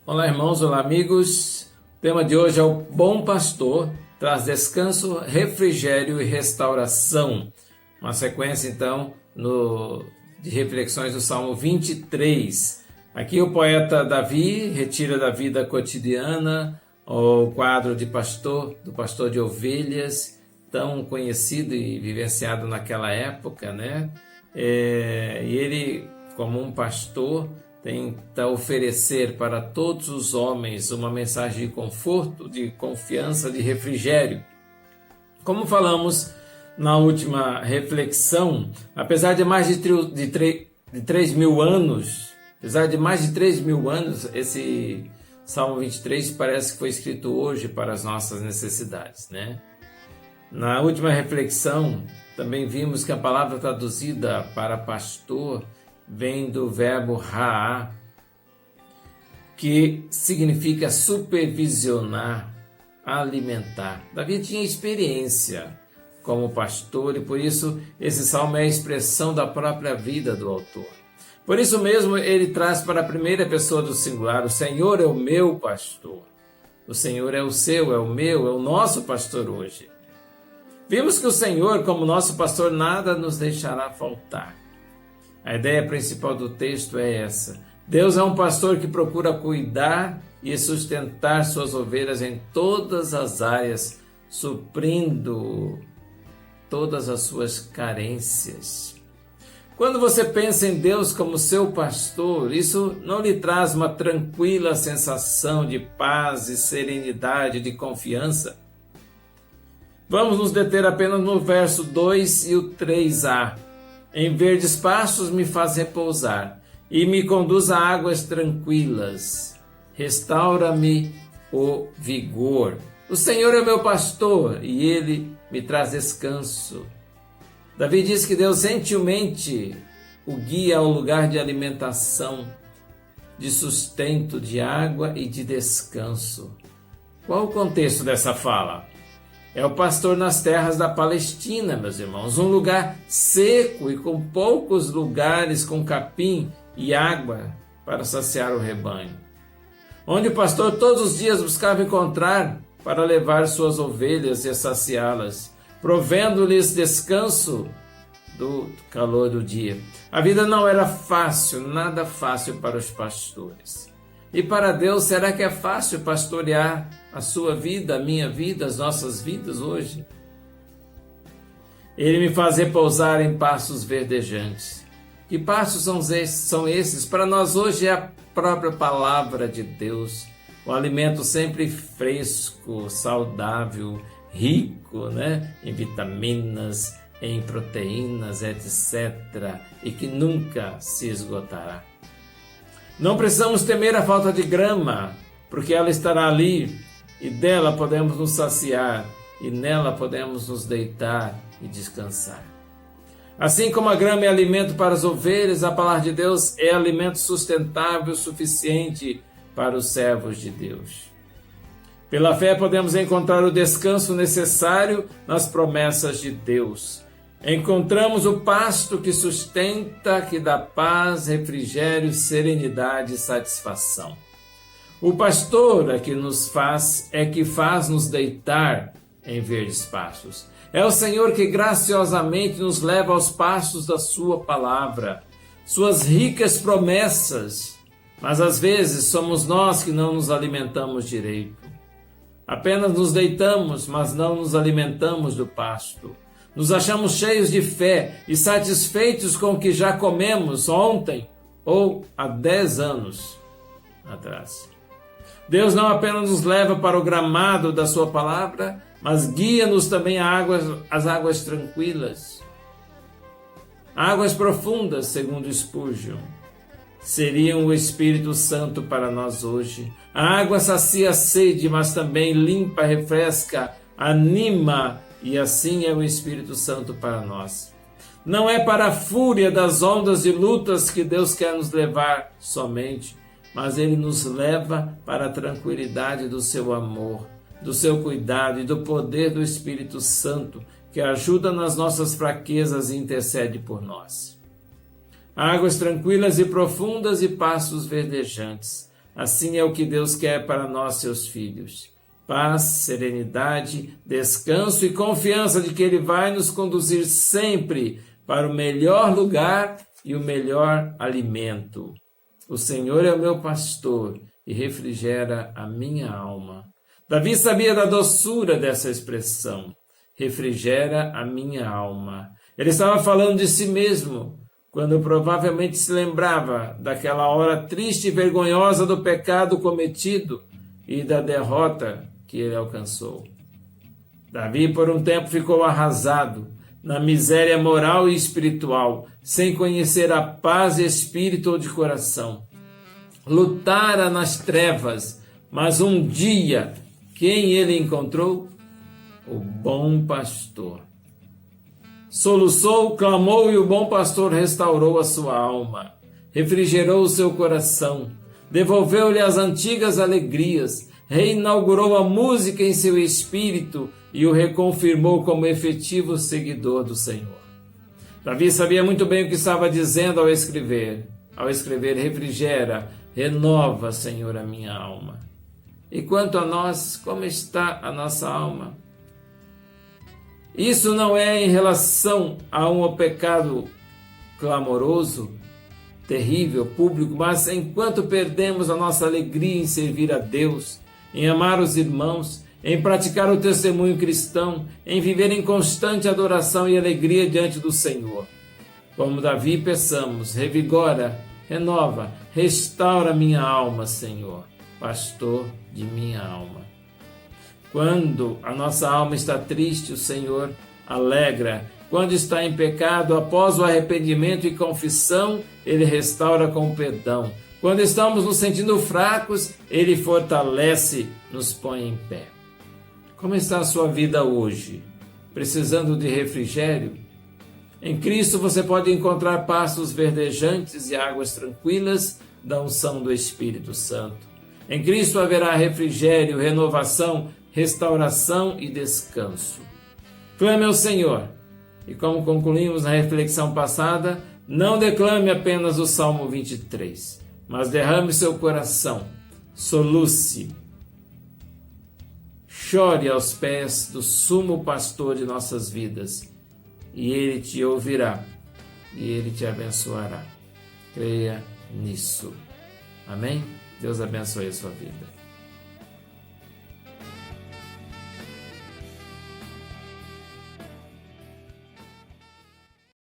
Olá, irmãos, olá, amigos. O tema de hoje é o Bom Pastor, traz descanso, refrigério e restauração. Uma sequência, então, de reflexões do Salmo 23. Aqui o poeta Davi retira da vida cotidiana o quadro de pastor, do pastor de ovelhas, tão conhecido e vivenciado naquela época, né? E ele, como um pastor, tenta oferecer para todos os homens uma mensagem de conforto, de confiança, de refrigério. Como falamos na última reflexão, apesar de mais de 3 mil anos, esse Salmo 23 parece que foi escrito hoje para as nossas necessidades, né? Na última reflexão, também vimos que a palavra traduzida para pastor vem do verbo ra'á, que significa supervisionar, alimentar. Davi tinha experiência como pastor e por isso esse salmo é a expressão da própria vida do autor. Por isso mesmo ele traz para a primeira pessoa do singular: o Senhor é o meu pastor. O Senhor é o seu, é o meu, é o nosso pastor hoje. Vimos que o Senhor, como nosso pastor, nada nos deixará faltar. A ideia principal do texto é essa: Deus é um pastor que procura cuidar e sustentar suas ovelhas em todas as áreas, suprindo todas as suas carências. Quando você pensa em Deus como seu pastor, isso não lhe traz uma tranquila sensação de paz e serenidade, de confiança? Vamos nos deter apenas no verso 2 e o 3a. Em verdes pastos me faz repousar e me conduz a águas tranquilas. Restaura-me o vigor. O Senhor é meu pastor e ele me traz descanso. Davi diz que Deus gentilmente o guia ao lugar de alimentação, de sustento, de água e de descanso. Qual o contexto dessa fala? É o pastor nas terras da Palestina, meus irmãos, um lugar seco e com poucos lugares com capim e água para saciar o rebanho, onde o pastor todos os dias buscava encontrar para levar suas ovelhas e saciá-las, provendo-lhes descanso do calor do dia. A vida não era fácil, nada fácil para os pastores. E para Deus, será que é fácil pastorear a sua vida, a minha vida, as nossas vidas hoje? Ele me faz repousar em pastos verdejantes. Que pastos são esses? Para nós hoje é a própria palavra de Deus, o alimento sempre fresco, saudável, rico, né? Em vitaminas, em proteínas, etc. E que nunca se esgotará. Não precisamos temer a falta de grama, porque ela estará ali e dela podemos nos saciar e nela podemos nos deitar e descansar. Assim como a grama é alimento para as ovelhas, a palavra de Deus é alimento sustentável suficiente para os servos de Deus. Pela fé podemos encontrar o descanso necessário nas promessas de Deus. Encontramos o pasto que sustenta, que dá paz, refrigério, serenidade e satisfação. O pastor que faz nos deitar em verdes pastos. É o Senhor que graciosamente nos leva aos pastos da sua palavra, suas ricas promessas. Mas às vezes somos nós que não nos alimentamos direito. Apenas nos deitamos, mas não nos alimentamos do pasto. Nos achamos cheios de fé e satisfeitos com o que já comemos ontem ou há 10 anos atrás. Deus não apenas nos leva para o gramado da sua palavra, mas guia-nos também às águas tranquilas. Águas profundas, segundo Spurgeon, seriam o Espírito Santo para nós hoje. A água sacia a sede, mas também limpa, refresca, anima, e assim é o Espírito Santo para nós. Não é para a fúria das ondas e lutas que Deus quer nos levar somente, mas Ele nos leva para a tranquilidade do seu amor, do seu cuidado e do poder do Espírito Santo, que ajuda nas nossas fraquezas e intercede por nós. Águas tranquilas e profundas e pastos verdejantes. Assim é o que Deus quer para nós, seus filhos. Paz, serenidade, descanso e confiança de que Ele vai nos conduzir sempre para o melhor lugar e o melhor alimento. O Senhor é o meu pastor e refrigera a minha alma. Davi sabia da doçura dessa expressão, refrigera a minha alma. Ele estava falando de si mesmo, quando provavelmente se lembrava daquela hora triste e vergonhosa do pecado cometido e da derrota que ele alcançou. Davi, por um tempo, ficou arrasado, na miséria moral e espiritual, sem conhecer a paz de espírito ou de coração. Lutara nas trevas, mas um dia, quem ele encontrou? O bom pastor. Soluçou, clamou e o bom pastor restaurou a sua alma, refrigerou o seu coração, devolveu-lhe as antigas alegrias, reinaugurou a música em seu espírito e o reconfirmou como efetivo seguidor do Senhor. Davi sabia muito bem o que estava dizendo ao escrever. Ao escrever, refrigera, renova, Senhor, a minha alma. E quanto a nós, como está a nossa alma? Isso não é em relação a um pecado clamoroso, terrível, público, mas enquanto perdemos a nossa alegria em servir a Deus, em amar os irmãos, em praticar o testemunho cristão, em viver em constante adoração e alegria diante do Senhor. Como Davi, peçamos, revigora, renova, restaura minha alma, Senhor, pastor de minha alma. Quando a nossa alma está triste, o Senhor alegra. Quando está em pecado, após o arrependimento e confissão, Ele restaura com perdão. Quando estamos nos sentindo fracos, Ele fortalece, nos põe em pé. Como está a sua vida hoje? Precisando de refrigério? Em Cristo você pode encontrar pastos verdejantes e águas tranquilas da unção do Espírito Santo. Em Cristo haverá refrigério, renovação, restauração e descanso. Clame ao Senhor. E como concluímos na reflexão passada, não declame apenas o Salmo 23, mas derrame seu coração, soluce, chore aos pés do sumo pastor de nossas vidas, e Ele te ouvirá, e Ele te abençoará. Creia nisso. Amém? Deus abençoe a sua vida.